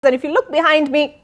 And if you look behind me,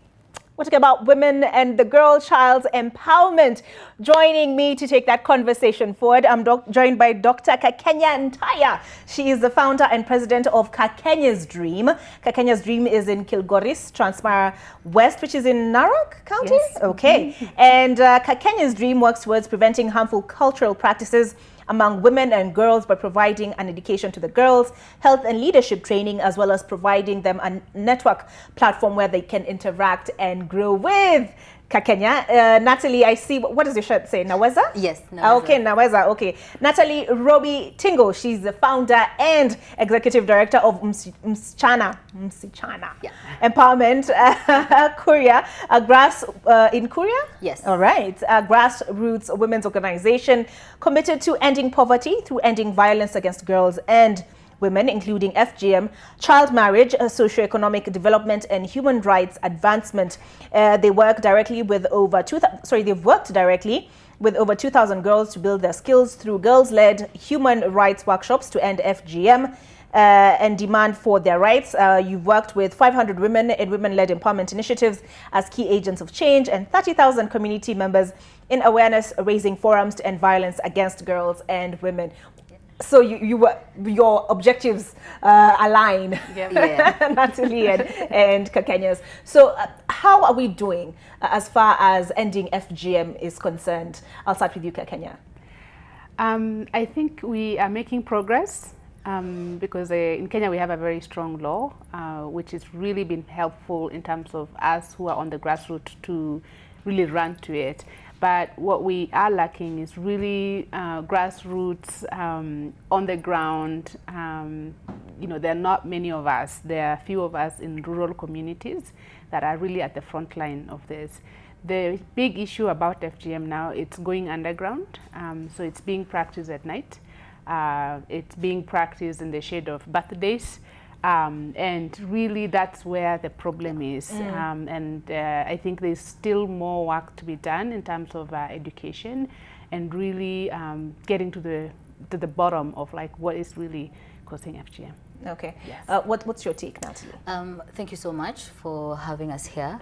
we're talking about women and the girl child's empowerment. Joining me to take that conversation forward, I'm joined by Dr. Kakenya Ntaya. She is the founder and president of Kakenya's Dream. Kakenya's Dream is in Kilgoris, Transmara West, which is in Narok County? Yes. Okay. And Kakenya's Dream works towards preventing harmful cultural practices among women and girls by providing an education to the girls, health and leadership training, as well as providing them a network platform where they can interact and grow with. Kakenya, Natalie, I see, what does your shirt say? Naweza? Yes, Naweza. Okay, Naweza, okay. Natalie Robi Tingo, she's the founder and executive director of Msichana Yeah. Empowerment Kuria, in Kuria? Yes. All right. A grassroots women's organization committed to ending poverty through ending violence against girls and women, including FGM, child marriage, socioeconomic development, and human rights advancement. They work directly with they've worked directly with over 2,000 girls to build their skills through girls-led human rights workshops to end FGM and demand for their rights. You've worked with 500 women in women-led empowerment initiatives as key agents of change and 30,000 community members in awareness-raising forums to end violence against girls and women. So your objectives align, Yeah. Natalie and Kakenya's. So how are we doing as far as ending FGM is concerned? I'll start with you, Kakenya. I think we are making progress because in Kenya we have a very strong law, which has really been helpful in terms of us who are on the grassroots to really run to it. But what we are lacking is really grassroots, on the ground. There are not many of us. There are few of us in rural communities that are really at the front line of this. The big issue about FGM now, it's going underground. So it's being practiced at night. It's being practiced in the shade of birthdays. And really that's where the problem is. I think there's still more work to be done in terms of education and really getting to the bottom of like what is really causing FGM. Okay. Yes. What's your take, Natalie? Thank you so much for having us here.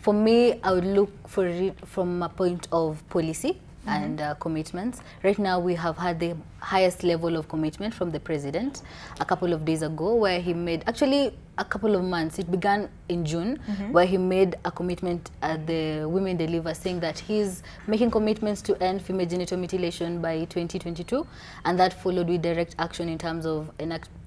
For me, I would look for it from a point of policy and commitments. Right now we have had the highest level of commitment from the president a couple of days ago, where he made, actually a couple of months, it began in June, where he made a commitment at the Women Deliver, saying that he's making commitments to end female genital mutilation by 2022, and that followed with direct action in terms of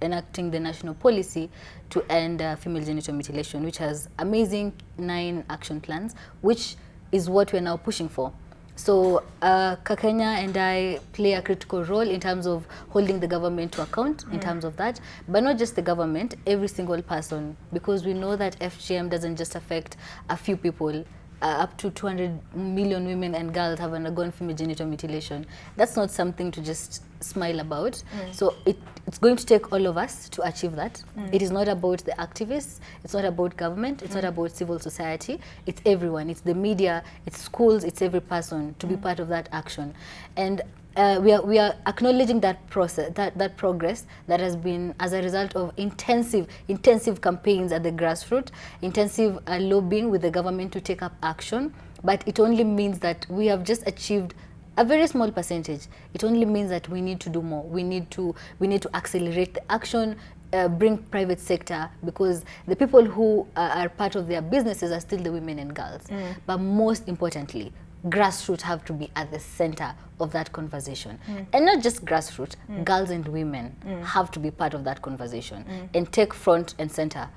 enacting the national policy to end female genital mutilation, which has amazing 9 action plans, which is what we're now pushing for. So Kakenya and I play a critical role in terms of holding the government to account in terms of that, but not just the government, every single person, because we know that FGM doesn't just affect a few people. Up to 200 million women and girls have undergone female genital mutilation. That's not something to just smile about. So it's going to take all of us to achieve that. It is not about the activists, it's not about government, it's not about civil society, it's everyone, it's the media, it's schools, it's every person to be part of that action. And we are acknowledging that process, that progress that has been as a result of intensive campaigns at the grassroots, intensive lobbying with the government to take up action. But it only means that we have just achieved a very small percentage. It only means that we need to do more. We need to accelerate the action, bring private sector, because the people who are part of their businesses are still the women and girls. But most importantly, grassroots have to be at the center of that conversation. And not just grassroots, girls and women have to be part of that conversation and take front and center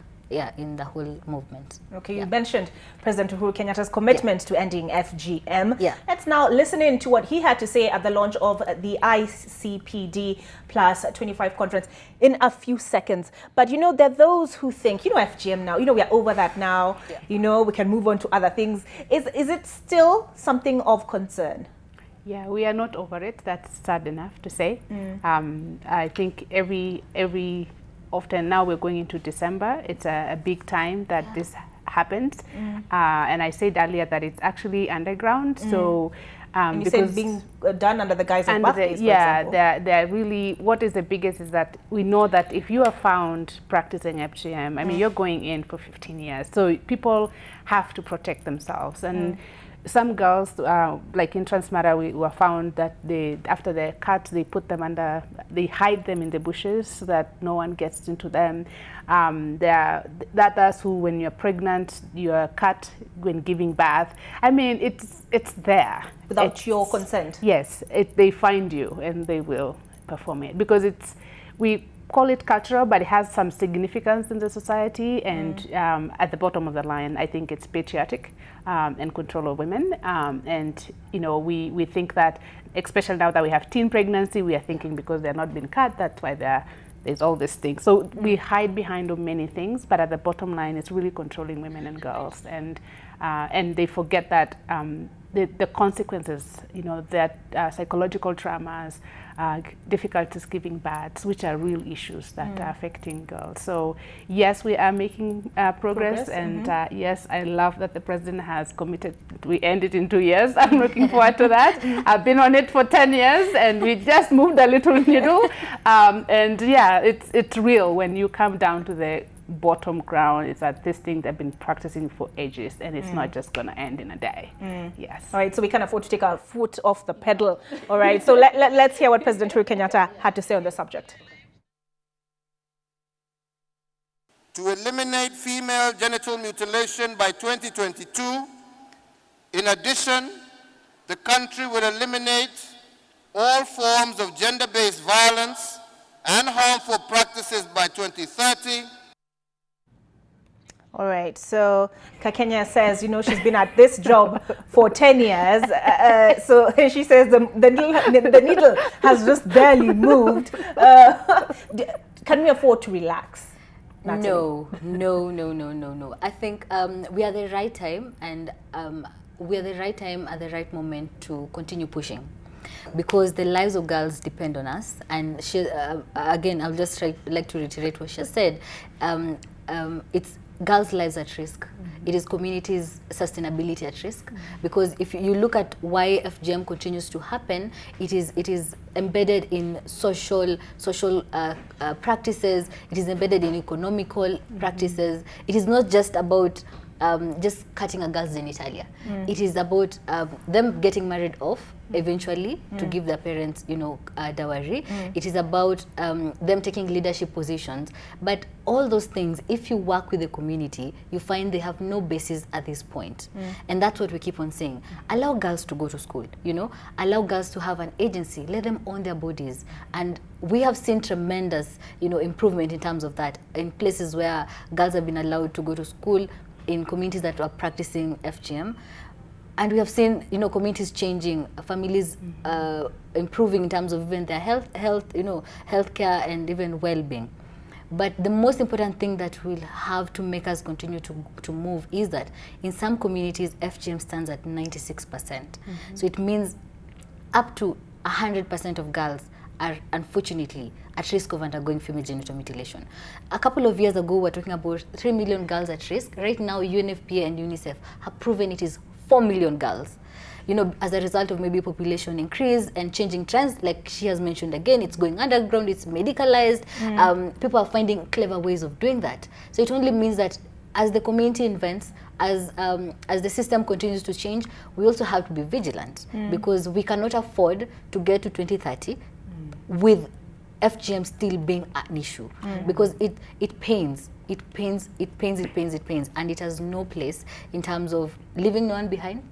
in the whole movement. Okay, you mentioned President Uhuru Kenyatta's commitment to ending FGM. Let's now listen in to what he had to say at the launch of the ICPD Plus 25 conference in a few seconds. But there are those who think, FGM now, we are over that now, we can move on to other things. Is it still something of concern? Yeah, we are not over it. That's sad enough to say. I think every often now we're going into December, it's a big time that this happens. And I said earlier that it's actually underground. So And you say it's being done under the guise of birthdays, yeah, for example. they're really, what is the biggest is that we know that if you are found practicing FGM, I mean, you're going in for 15 years. So people have to protect themselves. And some girls, like in Transmara, we were found that after they're cut, they put them under, they hide them in the bushes so that no one gets into them. That's who, when you're pregnant, you're cut when giving birth. I mean, it's there. Without your consent? Yes, they find you and they will perform it. Because we call it cultural, but it has some significance in the society. And at the bottom of the line, I think it's patriotic and control of women. And, you know, we think that, especially now that we have teen pregnancy, we are thinking because they're not being cut, that's why there's all these things. So we hide behind many things, but at the bottom line, it's really controlling women and girls. And they forget that the consequences, you know, that psychological traumas, difficulties giving birth, which are real issues that are affecting girls. So yes, we are making progress. And yes, I love that the president has committed, we end it in 2 years. I'm looking forward to that. I've been on it for 10 years and we just moved a little needle. And yeah, it's real when you come down to the bottom ground. Is that this thing they've been practicing for ages, and it's not just going to end in a day. Yes. All right, so we can't afford to take our foot off the pedal. All right, so let's hear what President Uhuru Kenyatta had to say on the subject. To eliminate female genital mutilation by 2022, in addition, the country will eliminate all forms of gender-based violence and harmful practices by 2030. All right, so Kakenya says, you know, she's been at this job for 10 years. So she says the needle has just barely moved. Can we afford to relax? No. I think we are the right time, and we are the right time at the right moment to continue pushing, because the lives of girls depend on us. And she, again, I'll just like to reiterate what she said. It's girls' lives at risk. It is communities' sustainability at risk, because if you look at why FGM continues to happen, it is embedded in social practices. It is embedded in economical practices. It is not just about just cutting a girl's genitalia. It is about them getting married off eventually to give their parents, you know, dowry. It is about them taking leadership positions. But all those things, if you work with the community, you find they have no basis at this point. And that's what we keep on saying. Allow girls to go to school, you know, allow girls to have an agency, let them own their bodies. And we have seen tremendous, you know, improvement in terms of that in places where girls have been allowed to go to school, in communities that are practicing FGM. And we have seen, you know, communities changing, families improving in terms of even their health, you know, healthcare and even well-being. But the most important thing that will have to make us continue to move is that in some communities, FGM stands at 96%. So it means up to 100% of girls are unfortunately at risk of undergoing female genital mutilation. A couple of years ago, we were talking about 3 million girls at risk. Right now, UNFPA and UNICEF have proven it is 4 million girls. You know, as a result of maybe population increase and changing trends, like she has mentioned again, it's going underground, it's medicalized. People are finding clever ways of doing that. So it only means that as the community invents, as the system continues to change, we also have to be vigilant, because we cannot afford to get to 2030 with FGM still being an issue, because it pains, and it has no place in terms of leaving no one behind,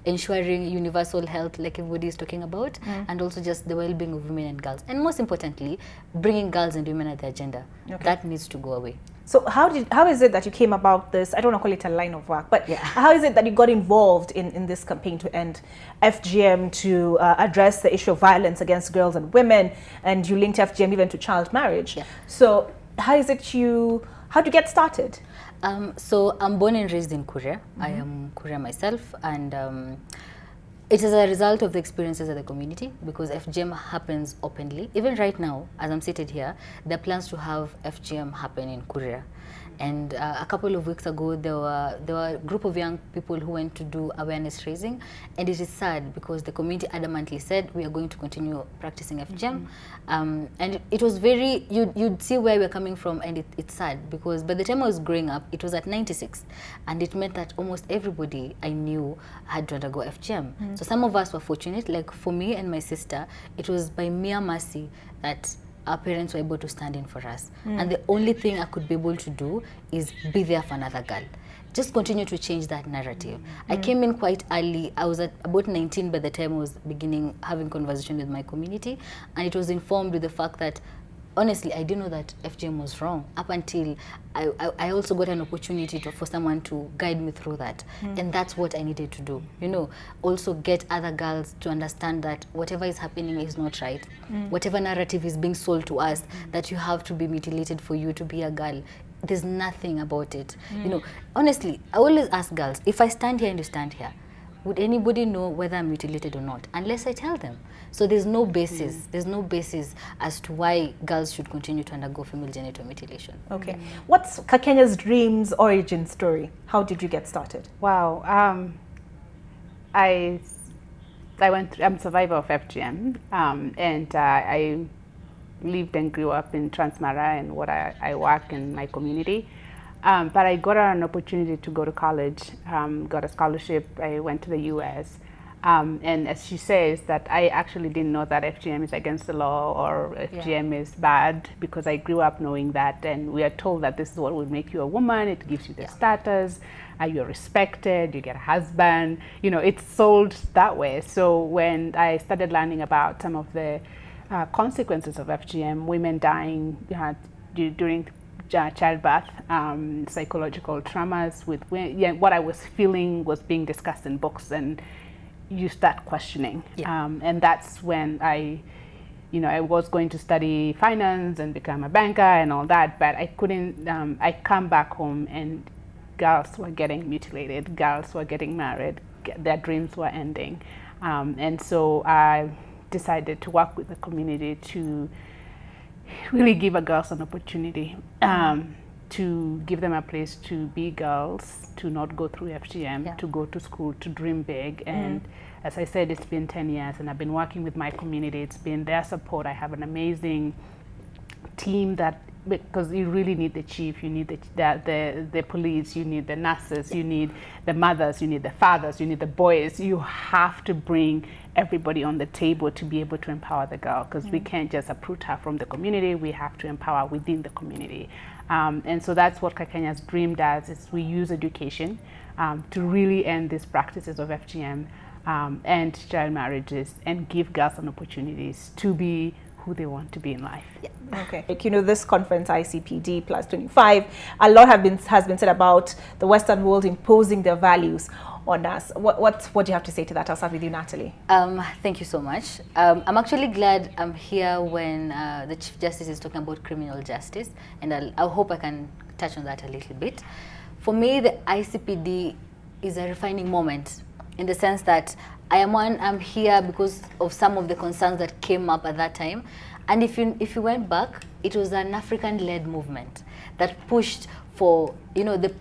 ensuring universal health like everybody is talking about, and also just the well-being of women and girls, and most importantly, bringing girls and women at the agenda. That needs to go away. So how is it that you came about this? I don't want to call it a line of work, but how is it that you got involved in this campaign to end FGM, to address the issue of violence against girls and women, and you linked FGM even to child marriage? So how is it how do you get started? So I'm born and raised in Korea. I am Korean myself, and it is a result of the experiences of the community, because FGM happens openly. Even right now, as I'm seated here, there are plans to have FGM happen in Korea. And a couple of weeks ago, there were a group of young people who went to do awareness raising, and it is sad because the community adamantly said we are going to continue practicing FGM, and it was very, you'd see where we're coming from, and it's sad because by the time I was growing up, it was at 96, and it meant that almost everybody I knew had to undergo FGM. So some of us were fortunate, like for me and my sister, it was by mere mercy that our parents were able to stand in for us. And the only thing I could be able to do is be there for another girl. Just continue to change that narrative. I came in quite early. I was at about 19 by the time I was beginning having conversation with my community, and it was informed with the fact that honestly, I didn't know that FGM was wrong up until I also got an opportunity for someone to guide me through that. And that's what I needed to do. You know, also get other girls to understand that whatever is happening is not right. Whatever narrative is being sold to us, that you have to be mutilated for you to be a girl, there's nothing about it. You know, honestly, I always ask girls, if I stand here and you stand here, would anybody know whether I'm mutilated or not? Unless I tell them. So there's no basis. There's no basis as to why girls should continue to undergo female genital mutilation. Okay. What's Kakenya's dreams origin story? How did you get started? Wow. I'm a survivor of FGM, and I lived and grew up in Transmara, and what I work in my community. But I got an opportunity to go to college, got a scholarship. I went to the US. And as she says, that I actually didn't know that FGM is against the law or FGM is bad, because I grew up knowing that, and we are told that this is what will make you a woman. It gives you the status, you're respected, you get a husband, you know, it's sold that way. So when I started learning about some of the consequences of FGM, women dying during childbirth, psychological traumas with what I was feeling was being discussed in books, and you start questioning. And that's when I was going to study finance and become a banker and all that, but I couldn't. I come back home and girls were getting mutilated, girls were getting married, their dreams were ending, and so I decided to work with the community to really give our girls an opportunity, to give them a place to be girls, to not go through FGM, to go to school, to dream big. And as I said, it's been 10 years, and I've been working with my community. It's been their support. I have an amazing team that, because you really need the chief, you need the police, you need the nurses, you need the mothers, you need the fathers, you need the boys. You have to bring everybody on the table to be able to empower the girl, because we can't just uproot her from the community. We have to empower within the community. And so that's what Kakenya's dream does, is we use education to really end these practices of FGM and child marriages, and give girls an opportunities to be who they want to be in life. Okay. Like, you know, this conference, ICPD plus 25, a lot has been said about the Western world imposing their values on us. What do you have to say to that? I'll start with you, Natalie. Thank you so much. I'm actually glad I'm here when the Chief Justice is talking about criminal justice, and I hope I can touch on that a little bit. For me, the ICPD is a refining moment, in the sense that I'm here because of some of the concerns that came up at that time. And if you went back, it was an African-led movement that pushed for, you know, the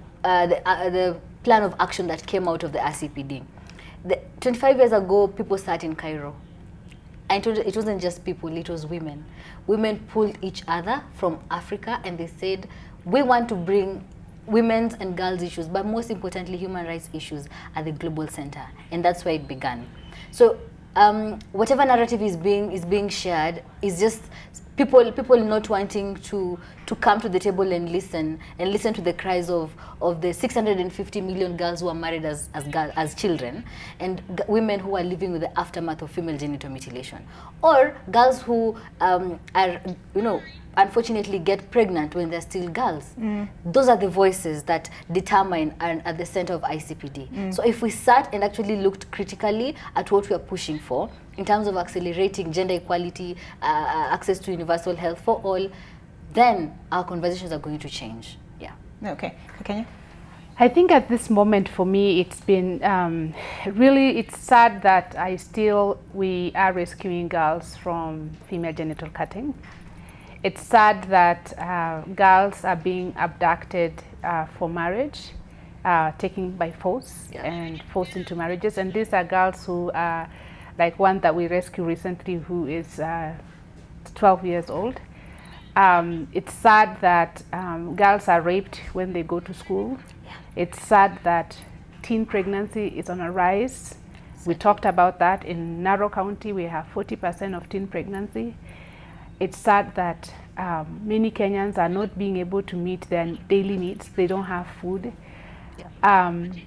plan of action that came out of the ICPD. 25 years ago, people sat in Cairo. And it wasn't just people, it was women. Women pulled each other from Africa, and they said, we want to bring women's and girls' issues, but most importantly, human rights issues at the global center. And that's where it began. So whatever narrative is being shared is just people not wanting to come to the table and listen to the cries of the 650 million girls who are married as children, and women who are living with the aftermath of female genital mutilation, or girls who are, you know, unfortunately get pregnant when they're still girls. Those are the voices that determine and at the center of ICPD. So if we sat and actually looked critically at what we are pushing for in terms of accelerating gender equality, access to universal health for all, then our conversations are going to change. Yeah. Okay. Kakenya? I think at this moment for me, it's been it's sad that we are rescuing girls from female genital cutting. It's sad that girls are being abducted for marriage, taken by force and forced into marriages. And these are girls who are like one that we rescued recently who is 12 years old. It's sad that girls are raped when they go to school. It's sad that teen pregnancy is on a rise. We talked about that. In Narok County, we have 40% of teen pregnancy. It's sad that many Kenyans are not being able to meet their daily needs. They don't have food.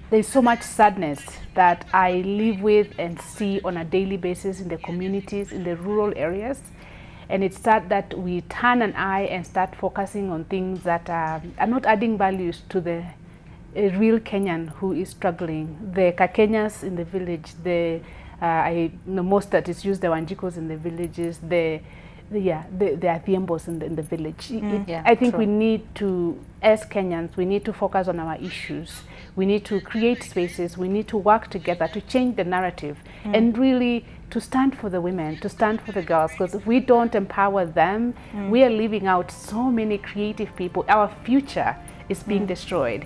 There's so much sadness that I live with and see on a daily basis in the communities, in the rural areas. And it's sad that we turn an eye and start focusing on things that are not adding values to the real Kenyan who is struggling. The Kakenyas in the village, I know most that is used, the Wanjikos in the villages, the Athiembos in the village. I think we need to, as Kenyans, we need to focus on our issues. We need to create spaces. We need to work together to change the narrative and really to stand for the women, to stand for the girls. Because if we don't empower them, we are leaving out so many creative people. Our future is being destroyed.